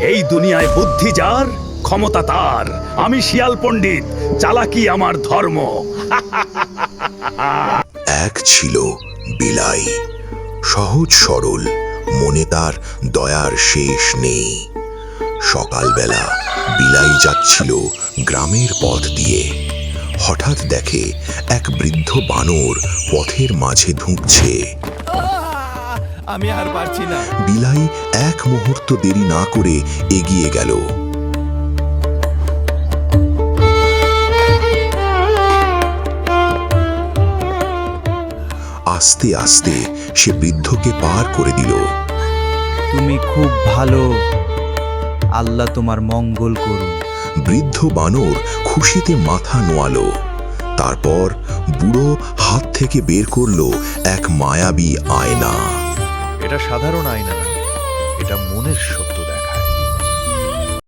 এই দুনিয়ায় বুদ্ধি যার, ক্ষমতা তার। আমি শিয়াল পণ্ডিত, চালাকি আমার ধর্ম। এক ছিল বিলাই, সহজ সরল, মনে তার দয়ার শেষ নেই। সকালবেলা বিলাই যাচ্ছিল গ্রামের পথ দিয়ে। হঠাৎ দেখে এক বৃদ্ধ বানর পথের মাঝে ধুঁকছে। আমি আর পারছি না। বিলাই এক মুহূর্ত দেরি না করে এগিয়ে গেল। আস্তে আস্তে সে বৃদ্ধকে পার করে দিল। তুমি খুব ভালো, আল্লাহ তোমার মঙ্গল করুন। বৃদ্ধ বানর খুশিতে মাথা নোয়ালো। তারপর বুড়ো হাত থেকে বের করলো এক মায়াবী আয়না। এটা সাধারণ আয়না না, এটা মনের শক্তি।